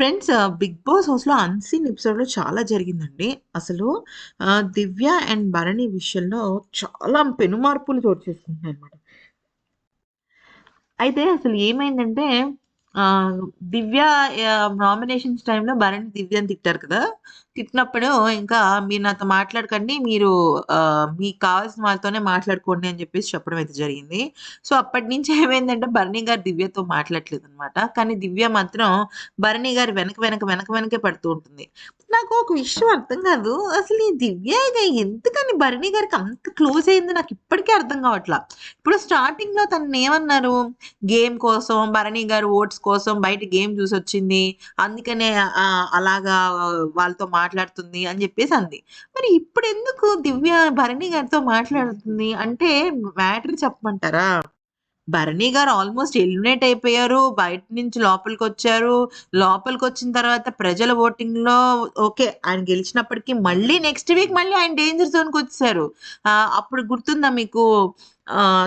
Friends 'big boss' హౌస్‌లో unseen ఎపిసోడ్‌లో చాలా జరిగిందండి. అసలు 'దివ్య' అండ్ 'భరణి' విషయంలో చాలా పెనుమార్పులు చోటు చేసుకుంటున్నాయన్నమాట. అయితే అసలు ఏమైందంటే 'దివ్య' నామినేషన్స్ టైమ్‌లో 'భరణి' దివ్యని తిట్టారు కదా! తిట్టినప్పుడు ఇంకా "మీరు నాతో మాట్లాడకండి. మీరు మీకు కావాల్సిన వాళ్ళతోనే మాట్లాడుకోండి" అని చెప్పేసి చెప్పడం అయితే జరిగింది. సో, అప్పటినుంచి ఏమైందంటే 'భరణి' గారు దివ్యతో మాట్లాడట్లేదనమాట. కానీ దివ్య మాత్రం భరణి గారి వెనకే పడుతూ ఉంటుంది. నాకు ఒక విషయం అర్థం కాదు. అసలు ఈ దివ్య ఎందుకని భరణి గారికి అంత క్లోజ్ అయిందో నాకు ఇప్పటికీ అర్థం కావట్ల. ఇప్పుడు స్టార్టింగ్‌లో తననేమన్నారు? గేమ్ కోసం భరణి గారు ఓట్స్ కోసం బయట గేమ్ చూసొచ్చింది. అందుకనే అలాగా వాళ్ళతో మాట్లాడుతుంది అని జెప్పేసి అంది. మరి ఇప్పుడెందుకు దివ్య భరణి గారితో మాట్లాడుతుంది? అంటే మ్యాటర్ చెప్పమంటారా? భరణి గారు ఆల్‌మోస్ట్ ఎలిమినేట్ అయిపోయారు. బయట నుంచి లోపలికొచ్చారు. లోపలికొచ్చిన తర్వాత ప్రజల ఓటింగ్‌లో ఓకే. ఆయన గెలిచినప్పటికి మళ్ళీ నెక్స్ట్ వీక్ మళ్ళీ ఆయన డేంజర్ జోన్‌కొచ్చేసారు. అప్పుడు గుర్తుందా మీకు?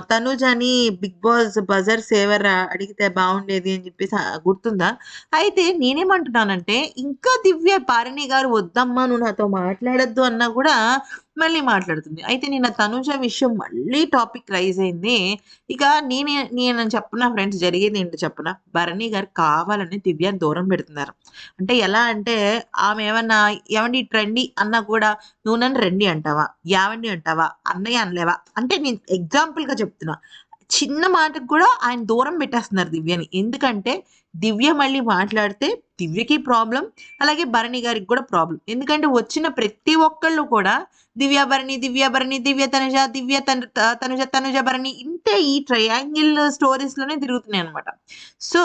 తనూజని 'బిగ్ బాస్' బజర్ సేవర్ అడిగితే బావుండేది అని చెప్పేసి గుర్తుందా? అయితే నేనేమంటున్నానంటే ఇంకా దివ్య భరణి గారు వద్దమ్మా నువ్వు నాతో మాట్లాడొద్దు అన్నా గూడా మళ్ళీ మాట్లాడుతుంది. అయితే నిన్న తనూజ విషయం మళ్ళీ టాపిక్ రైజ్ అయింది. ఇక నేను చెప్పనా ఫ్రెండ్స్ జరిగేదేంటో చెప్పనా? భరణి గారు కావాలని దివ్యని దూరం పెడుతున్నారు. అంటే ఎలా అంటే ఆమె ఏమన్నా "ఏవండి ఇటు రండి" అన్నా కూడా "నువ్వు నన్ను రండి అంటావా? యావండి అంటావా? అన్నయ్య అనలేవా?" అంటే నేను ఎగ్జాంపుల్‌గా చెప్తున్నా. చిన్న మాటకు కూడా ఆయన దూరం పెట్టేస్తున్నారు దివ్యని. ఎందుకంటే దివ్య మళ్ళీ మాట్లాడితే దివ్యకి ప్రాబ్లమ్. అలాగే భరణి గారికి కూడా ప్రాబ్లమ్. ఎందుకంటే వచ్చిన ప్రతి ఒక్కళ్ళు కూడా దివ్య భరణి, దివ్య భరణి, దివ్య తనుజ, దివ్య తనుజ, తనుజ భరణి ఇంతే ఈ ట్రయాంగిల్ స్టోరీస్‌లోనే తిరుగుతున్నాయన్నమాట. సో,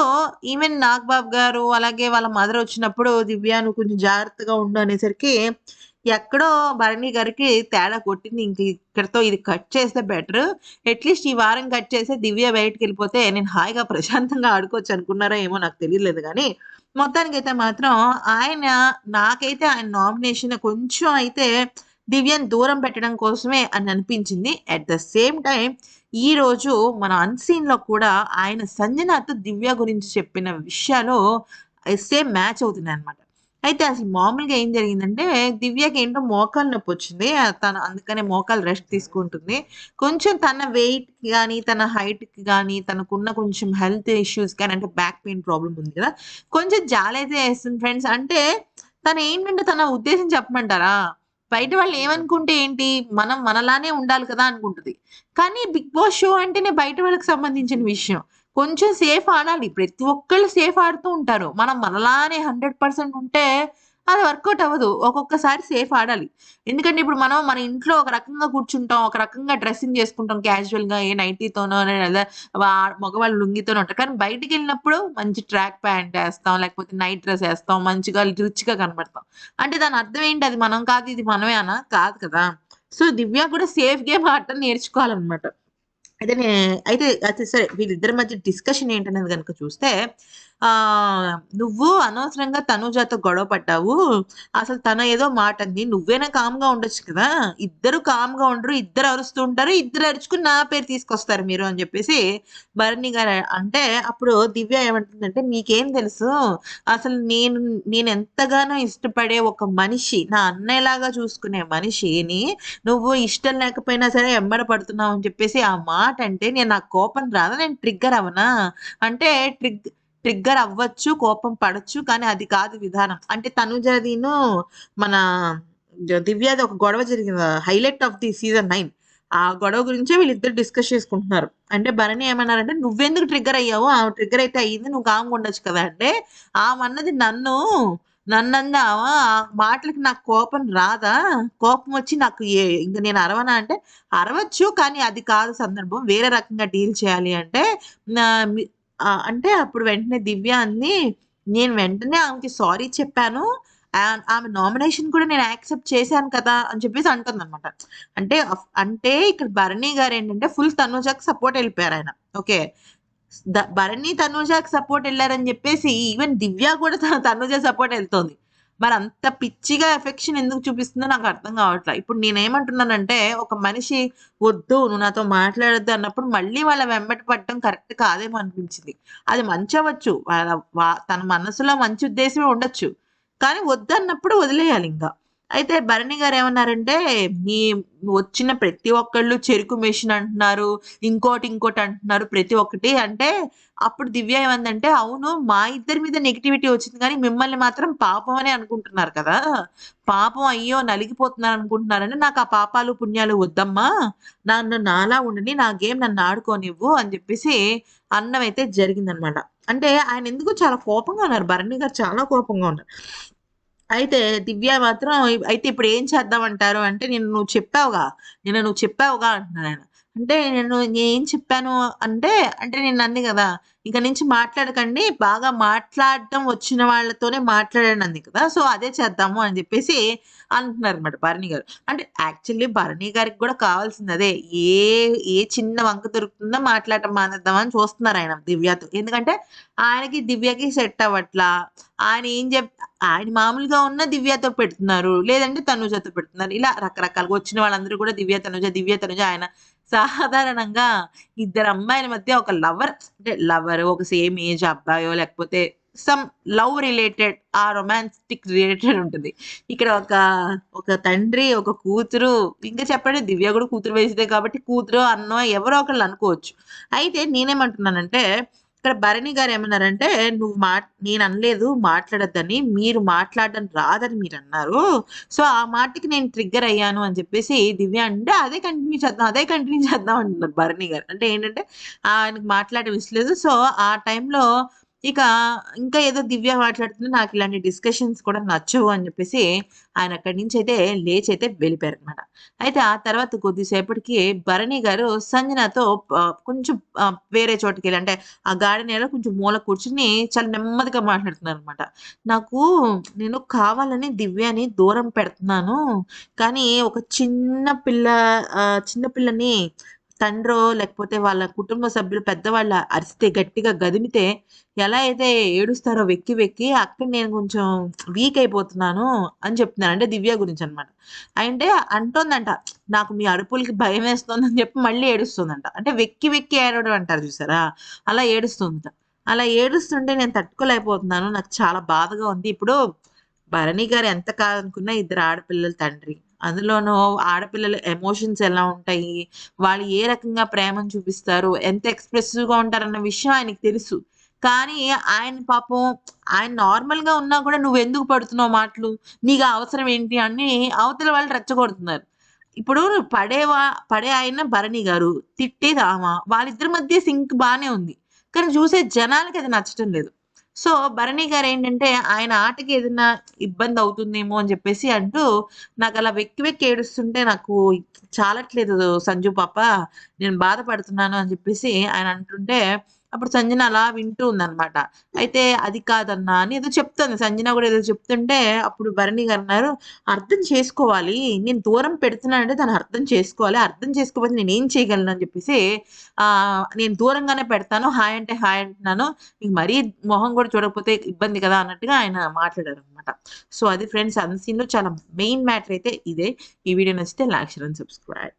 ఈవెన్ నాగబాబు గారు అలాగే వాళ్ళ మదర్ వచ్చినప్పుడు దివ్య నువ్వు కొంచెం జాగ్రత్తగా ఉండు అనేసరికి ఎక్కడో భరణి గారికి తేడా కొట్టింది. ఇంక ఇక్కడితో ఇది కట్ చేస్తే బెటరు. అట్‌లీస్ట్ ఈ వారం కట్ చేసి దివ్య బయటికెళ్ళిపోతే నేను హాయిగా ప్రశాంతంగా ఆడుకోవచ్చు అనుకున్నారో ఏమో నాకు తెలియలేదు గానీ, మొత్తానికైతే మాత్రం ఆయన నాకైతే ఆయన నామినేషన్ కొంచెం అయితే దివ్యని దూరం పెట్టడం కోసమే అని అనిపించింది. అట్ ద సేమ్ టైమ్ ఈరోజు మన అన్‌సీన్‌లో కూడా ఆయన సంజనాతో దివ్య గురించి చెప్పిన విషయాలు సేమ్ మ్యాచ్ అవుతున్నాయన్నమాట. అయితే అసలు మామూలుగా ఏం జరిగిందంటే దివ్యకేంటో మోకాలు నొప్పొచ్చింది. తను అందుకనే మోకాలు రెస్ట్ తీసుకుంటుంది. కొంచెం తన వెయిట్‌కి గాని, తన హైట్‌కి గాని, తనకున్న కొంచెం హెల్త్ ఇష్యూస్ కానీ అంటే బ్యాక్ పెయిన్ ప్రాబ్లమ్ ఉంది కదా! కొంచెం జాలైతే ఏస్తుంది ఫ్రెండ్స్. అంటే తనేంటంటే తన ఉద్దేశ్యం చెప్పమంటారా? బయట వాళ్ళు ఏమనుకుంటే ఏంటి? మనం మనలానే ఉండాలి కదా! అనుకుంటది. కానీ 'బిగ్ బాస్' షో అంటేనే బయట వాళ్ళకి సంబంధించిన విషయం. కొంచెం సేఫ్ ఆడాలి. ప్రతి ఒక్కళ్ళు సేఫ్ ఆడుతూ ఉంటారు. మనం మనలానే 100% ఉంటే అది వర్కౌట్ అవ్వదు. ఒక్కొక్కసారి సేఫ్ ఆడాలి. ఎందుకంటే ఇప్పుడు మనం మన ఇంట్లో ఒక రకంగా కూర్చుంటాం. ఒక రకంగా డ్రెస్సింగ్ చేసుకుంటాం క్యాజువల్‌గా ఏ నైటీతోనో లేదా మగవాళ్ళు లుంగీతోనో ఉంటారు. కానీ బయటికెళ్ళినప్పుడు మంచి ట్రాక్ ప్యాంట్ ఏస్తాం. లేకపోతే నైట్ డ్రెస్ ఏస్తాం. మంచిగా రిచ్‌గా కనపడతాం. అంటే దాని అర్థం ఏంటి? అది మనం కాదు ఇది మనమే అనా? కాదు కదా! సో, దివ్య కూడా సేఫ్ గేమ్ ఆడటం నేర్చుకోవాలనమాట. అయితే అయితే సరే వీళ్ళిద్దరి మధ్య డిస్కషన్ ఏంటనేది గనుక చూస్తే "నువ్వు అనవసరంగా తనూజతో గొడవ పడ్డావు. అసలు తను ఏదో మాటంది. నువ్వైనా కామ్‌గా ఉండొచ్చు కదా! ఇద్దరు కామ్‌గా ఉండరు. ఇద్దరు అరుస్తూ ఉంటారు. ఇద్దరు అరుచుకొని నా పేరు తీసుకొస్తారు మీరు" అని చెప్పేసి భరణి గారు అంటే అప్పుడు దివ్య ఏమంటుందంటే, "నీకేం తెలుసు? అసలు నేనెంతగానో ఇష్టపడే ఒక మనిషి, నా అన్నయ్యలాగా చూసుకునే మనిషిని నువ్వు ఇష్టం లేకపోయినా సరే ఎంబడ పడుతున్నావు అని చెప్పేసి ఆ మాట అంటే నాకు కోపం రాదా? నేను ట్రిగ్గర్ అవ్వనా? అంటే ట్రిగ్గర్ అవ్వచ్చు, కోపం పడొచ్చు. కానీ అది కాదు విధానం. అంటే తనుజాదీను మన దివ్యాది ఒక గొడవ జరిగింది. Highlight of the season 9. ఆ గొడవ గురించే వీళ్ళిద్దరు డిస్కస్ చేసుకుంటున్నారు. అంటే భరణి ఏమన్నారంటే, "నువ్వెందుకు ట్రిగ్గర్ అయ్యావు? ఆమె ట్రిగ్గర్ అయితే అయ్యింది. నువ్వు కామ్‌గా ఉండొచ్చు కదా!" అంటే ఆమన్నది నన్ను. నన్నందావా ఆ మాటలకి నాకు కోపం రాదా? కోపమొచ్చి నాకు ఇంక నేను అరవనా అంటే, అరవచ్చు కానీ అది కాదు సందర్భం. వేరే రకంగా డీల్ చేయాలి అంటే నా మీ అంటే అప్పుడు వెంటనే దివ్య అంది, "నేను వెంటనే ఆమెకి సారీ చెప్పాను. ఆమె నామినేషన్ కూడా నేను యాక్సెప్ట్ చేశాను కదా!" అని చెప్పేసి అంటుందనమాట. అంటే ఇక్కడ భరణి గారేంటంటే ఫుల్ తనూజకి సపోర్ట్ ఎళ్ళిపోయారాయన. ఓకే. భరణి, తనూజకి సపోర్ట్ ఎళ్లారని జెప్పేసి ఈవెన్ దివ్య కూడా తనూజ సపోర్ట్ ఎళ్తోంది. మరి అంత పిచ్చిగా ఎఫెక్షన్ ఎందుకు చూపిస్తుందో నాకు అర్థం కావట్లే. ఇప్పుడు నేనేమంటున్నానంటే, ఒక మనిషి "వద్దు నువ్వు నాతో మాట్లాడొద్దు" అన్నప్పుడు మళ్ళీ వాళ్ళ వెంబట పడటం కరెక్ట్ కాదేమో అనిపించింది. అది మంచవ్వచ్చు. తన మనసులో మంచి ఉద్దేశమే ఉండొచ్చు. కానీ వద్దన్నప్పుడు వదిలేయాలింక. అయితే భరణి గారేమన్నారంటే, "మీ వచ్చిన ప్రతి ఒక్కళ్ళు చెరుకు మెషిన్ అంటున్నారు. ఇంకోటి అంటున్నారు ప్రతి ఒక్కటి." అంటే అప్పుడు దివ్య ఏమందంటే, "అవును మా ఇద్దరి మీద నెగటివిటీ వచ్చింది కానీ మిమ్మల్ని మాత్రం పాపం అనే అనుకుంటున్నారు కదా! పాపం అయ్యో! నలిగిపోతున్నారనుకుంటున్నారని నాకు ఆ పాపాలు, పుణ్యాలు వద్దమ్మా. నన్ను నాలా ఉండని, నా గేమ్ నన్ను ఆడుకోనివ్వు" అని చెప్పేసి అనడం అయితే జరిగిందనమాట. అంటే ఆయనెందుకో చాలా కోపంగా ఉన్నారు. భరణి గారు చాలా కోపంగా ఉన్నారు. అయితే దివ్య మాత్రం అయితే ఇప్పుడేం చేద్దామంటారు అంటే, నిన్న నువ్వు చెప్పావుగా అంటున్నారాయన. అంటే నేను ఏం చెప్పాను అంటే, అంటే నేనంది గదా! ఇక నుంచి మాట్లాడకండి. బాగా మాట్లాడడం వచ్చిన వాళ్ళతోనే మాట్లాడండి అంది కదా! సో, అదే చేద్దాము అని జెప్పేసి అంటున్నారన్నమాట భరణి గారు. అంటే యాక్చువల్లీ భరణి గారికి గూడా కావాల్సిందదే. ఏ ఏ చిన్న వంక దొరుకుతుందో మాట్లాడటం మానేద్దామని చూస్తున్నారాయన దివ్యతో. ఎందుకంటే ఆయనకి, దివ్యకి సెట్ అవ్వట్లా. ఆయన ఏం జెప్ ఆయన మామూలుగా ఉన్న దివ్యతో పెడుతున్నారు. లేదంటే తనుజతో పెడుతున్నారు. ఇలా రకరకాలుగా వచ్చిన వాళ్ళందరూ కూడా దివ్య, తనుజ, దివ్య, తనుజ ఆయన సాధారణంగా ఇద్దరు అమ్మాయిల మధ్య ఒక లవర్ అంటే లవర్ ఒక సేమ్ ఏజ్ అబ్బాయో లేకపోతే సమ్ లవ్ రిలేటెడ్ ఆ రొమాంటిక్ రిలేటెడ్ ఉంటుంది. ఇక్కడ ఒక తండ్రి, ఒక కూతురు ఇంకా చెప్పండి దివ్య కూడా కూతురు వయసుదే కాబట్టి కూతురో, అన్నో ఎవరో ఒకళ్ళు అనుకోవచ్చు. అయితే నేనేమంటున్నానంటే ఇక్కడ భరణి గారేమన్నారంటే, "నువ్వు నేననలేదు మాట్లాడొద్దని. మీరు మాట్లాడడం రాదని మీరన్నారు. సో, ఆ మాటకి నేను ట్రిగ్గర్ అయ్యాను" అని చెప్పేసి దివ్య అంటే, అదే కంటిన్యూ చేద్దాం అంటున్నారు భరణి గారు. అంటే ఏంటంటే, ఆయనకి మాట్లాడడం ఇష్టం లేదు. సో, ఆ టైంలో ఇక ఇంకా ఏదో దివ్య మాట్లాడుతుంది. నాకిలాంటి డిస్కషన్స్ కూడా నచ్చవు అని చెప్పేసి ఆయన అక్కడి నుంచయితే లేచయితే వెళ్ళిపోయారనమాట. అయితే ఆ తర్వాత కొద్దిసేపటికి భరణి గారు సంజనతో కొంచెం వేరే చోటుకెళ్ళి అంటే ఆ గార్డెన్ ఏరియాలో కొంచెం మూల కూర్చొని చాలా నెమ్మదిగా మాట్లాడుతున్నారనమాట. నాకు నేను కావాలని దివ్యని దూరం పెడుతున్నాను. కానీ ఒక చిన్న పిల్లని తండ్రో లేకపోతే వాళ్ళ కుటుంబ సభ్యులు పెద్దవాళ్ళు అరిస్తే గట్టిగా గదిమితే ఎలా అయితే ఏడుస్తారో వెక్కి వెక్కి అక్కడ నేను కొంచెం వీక్ అయిపోతున్నాను అని చెప్తున్నాను. అంటే దివ్య గురించనమాట. అంటే అంటోందంట. నాకు మీ అరుపులకి భయమేస్తోందని చెప్పి మళ్ళీ ఏడుస్తుందంట. అంటే వెక్కి వెక్కి ఏడవడం అంటారు చూసారా? అలా ఏడుస్తుందట. అలా ఏడుస్తుంటే నేను తట్టుకోలేకపోతున్నాను. నాకు చాలా బాధగా ఉంది. ఇప్పుడు భరణి గారు ఎంత కాదనుకున్నా ఇద్దరు ఆడపిల్లల తండ్రి. అందులోనూ ఆడపిల్లల ఎమోషన్స్ ఎలా ఉంటాయి? వాళ్ళు ఏ రకంగా ప్రేమను చూపిస్తారు? ఎంత ఎక్స్‌ప్రెసివ్‌గా ఉంటారన్న విషయం ఆయనకి తెలుసు. కానీ ఆయన పాపం ఆయన నార్మల్‌గా ఉన్నా కూడా "నువ్వెందుకు పడుతున్నావు మాటలు? నీకా అవసరం ఏంటి?" అని అవతల వాళ్ళు రెచ్చగొడుతున్నారు. ఇప్పుడు పడే ఆయన భరణి గారు, తిట్టేది ఆమ. వాళ్ళిద్దరి మధ్య సింక్ బానే ఉంది. కానీ చూసే జనాలకి అది నచ్చటం లేదు. సో, భరణి గారేంటంటే ఆయన ఆటకి ఏదన్నా ఇబ్బందవుతుందేమో అని జెప్పేసి అంటూ నాకలా వెక్కి వెక్కి ఏడుస్తుంటే నాకు చాలట్లేదు సంజు పాప. నేను బాధపడుతున్నాను అని జెప్పేసి ఆయన అంటుంటే, అప్పుడు సంజన అలా వింటూ ఉందనమాట. అయితే అది కాదన్నా అని ఏదో చెప్తుంది. సంజన గూడా ఏదో చెప్తుంటే అప్పుడు భరణి గారన్నారు, "అర్థం చేసుకోవాలి. నేను దూరం పెడుతున్నానంటే దాన్ని అర్థం చేసుకోవాలి. అర్థం చేసుకోకపోతే నేనేం చేయగలను" అని జెప్పేసి నేను దూరంగానే పెడతాను. హాయ్ అంటే హాయ్ అంటున్నాను. నీకు మరీ మొహం గూడా చూడకపోతే ఇబ్బంది కదా! అన్నట్టుగా ఆయన మాట్లాడారనమాట. సో, అది ఫ్రెండ్స్ అన్‌సీన్‌లో చాలా మెయిన్ మ్యాటర్ అయితే ఇదే. ఈ వీడియో నచ్చితే లైక్, షేర్ అండ్ సబ్స్క్రైబ్.